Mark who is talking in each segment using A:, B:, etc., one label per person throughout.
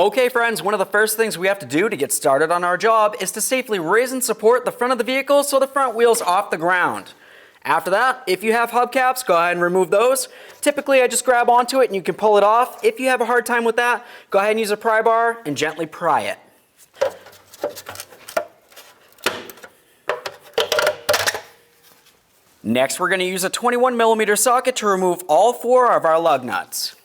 A: Okay friends, one of the first things we have to do to get started on our job is to safely raise and support the front of the vehicle so the front wheel's off the ground. After that, if you have hubcaps, go ahead and remove those. Typically I just grab onto it and you can pull it off. If you have a hard time with that, go ahead and use a pry bar and gently pry it. Next, we're going to use a 21mm socket to remove all 4 of our lug nuts.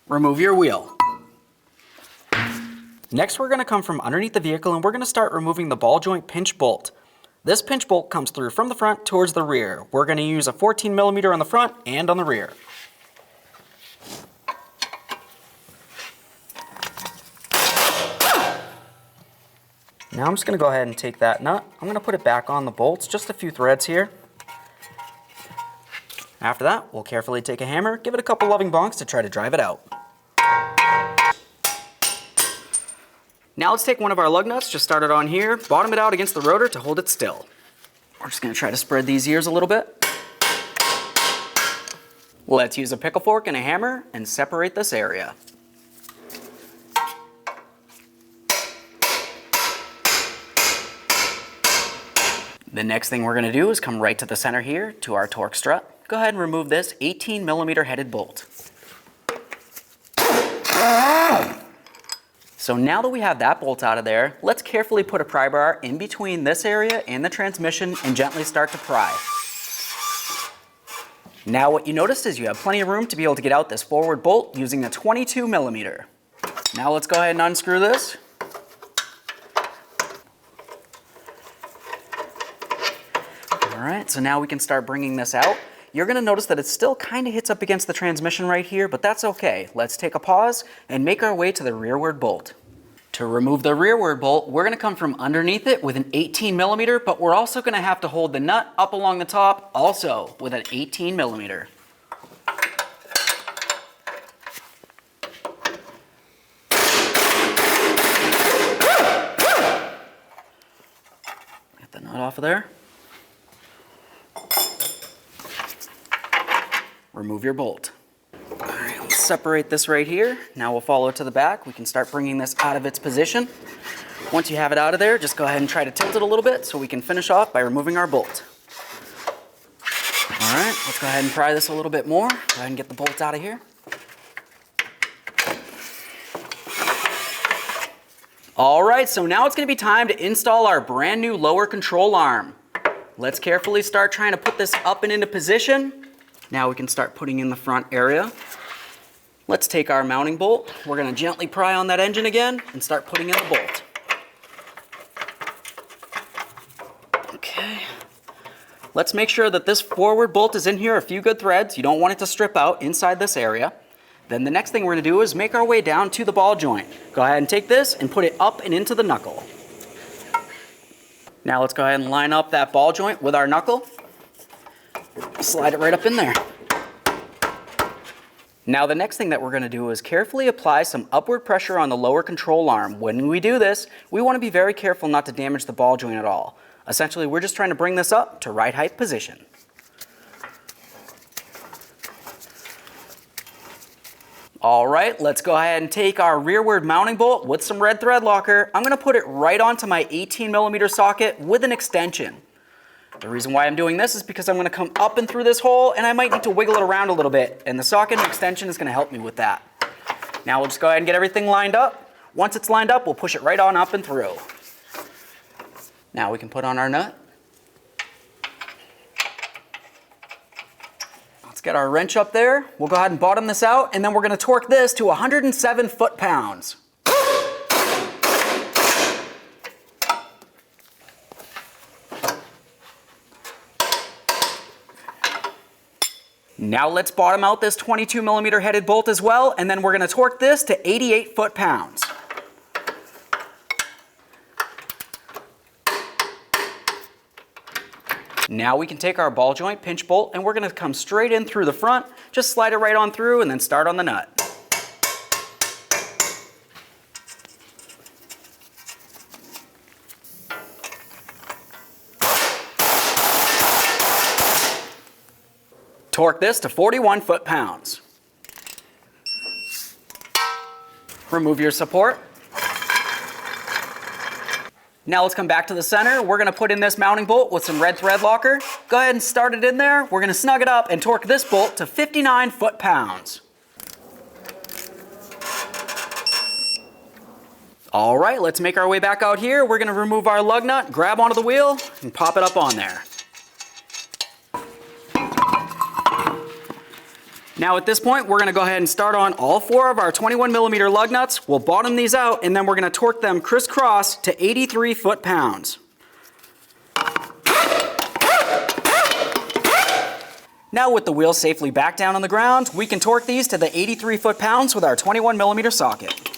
A: Remove your wheel. Next, we're going to come from underneath the vehicle and we're going to start removing the ball joint pinch bolt. This pinch bolt comes through from the front towards the rear. We're going to use a 14mm on the front and on the rear. Now I'm just going to go ahead and take that nut. I'm going to put it back on the bolts, just a few threads here. After that, we'll carefully take a hammer, give it a couple loving bonks to try to drive it out. Now let's take one of our lug nuts, just start it on here, bottom it out against the rotor to hold it still. We're just going to try to spread these ears a little bit. Let's use a pickle fork and a hammer and separate this area. The next thing we're going to do is come right to the center here to our torque strut. Go ahead and remove this 18mm headed bolt. So now that we have that bolt out of there, let's carefully put a pry bar in between this area and the transmission and gently start to pry. Now what you noticed is you have plenty of room to be able to get out this forward bolt using a 22mm. Now let's go ahead and unscrew this. Alright, so now we can start bringing this out. You're going to notice that it still kind of hits up against the transmission right here, but that's okay. Let's take a pause and make our way to the rearward bolt. To remove the rearward bolt, we're going to come from underneath it with an 18mm, but we're also going to have to hold the nut up along the top also with an 18mm. Get the nut off of there. Remove your bolt. All right, let's separate this right here. Now we'll follow it to the back. We can start bringing this out of its position. Once you have it out of there, just go ahead and try to tilt it a little bit so we can finish off by removing our bolt. All right, let's go ahead and pry this a little bit more. Go ahead and get the bolts out of here. All right, so now it's going to be time to install our brand new lower control arm. Let's carefully start trying to put this up and into position. Now we can start putting in the front area. Let's take our mounting bolt. We're going to gently pry on that engine again and start putting in the bolt. Okay. Let's make sure that this forward bolt is in here a few good threads. You don't want it to strip out inside this area. Then the next thing we're going to do is make our way down to the ball joint. Go ahead and take this and put it up and into the knuckle. Now let's go ahead and line up that ball joint with our knuckle. Slide it right up in there. Now the next thing that we're going to do is carefully apply some upward pressure on the lower control arm. When we do this, we want to be very careful not to damage the ball joint at all. Essentially, we're just trying to bring this up to ride height position. All right, let's go ahead and take our rearward mounting bolt with some red thread locker. I'm going to put it right onto my 18mm socket with an extension. The reason why I'm doing this is because I'm going to come up and through this hole and I might need to wiggle it around a little bit, and the socket and extension is going to help me with that. Now we'll just go ahead and get everything lined up. Once it's lined up, we'll push it right on up and through. Now we can put on our nut. Let's get our wrench up there. We'll go ahead and bottom this out, and then we're going to torque this to 107 foot-pounds. Now let's bottom out this 22mm headed bolt as well, and then we're going to torque this to 88 foot-pounds. Now we can take our ball joint pinch bolt and we're going to come straight in through the front, just slide it right on through and then start on the nut. Torque this to 41 foot-pounds. Remove your support. Now let's come back to the center. We're gonna put in this mounting bolt with some red thread locker. Go ahead and start it in there. We're gonna snug it up and torque this bolt to 59 foot-pounds. All right, let's make our way back out here. We're gonna remove our lug nut, grab onto the wheel, and pop it up on there. Now at this point, we're gonna go ahead and start on all 4 of our 21mm lug nuts. We'll bottom these out, and then we're gonna torque them crisscross to 83 foot-pounds. Now with the wheel safely back down on the ground, we can torque these to the 83 foot-pounds with our 21mm socket.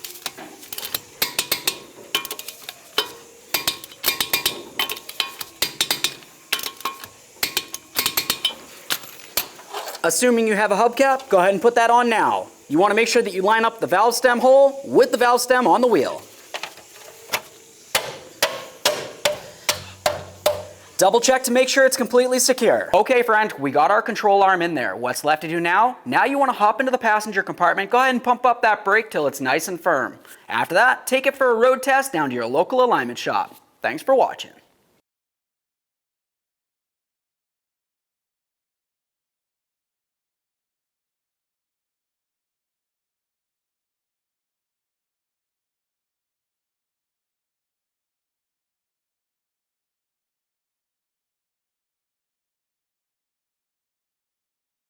A: Assuming you have a hubcap, go ahead and put that on now. You want to make sure that you line up the valve stem hole with the valve stem on the wheel. Double check to make sure it's completely secure. Okay friend, we got our control arm in there. What's left to do now? Now you want to hop into the passenger compartment, go ahead and pump up that brake till it's nice and firm. After that, take it for a road test down to your local alignment shop. Thanks for watching.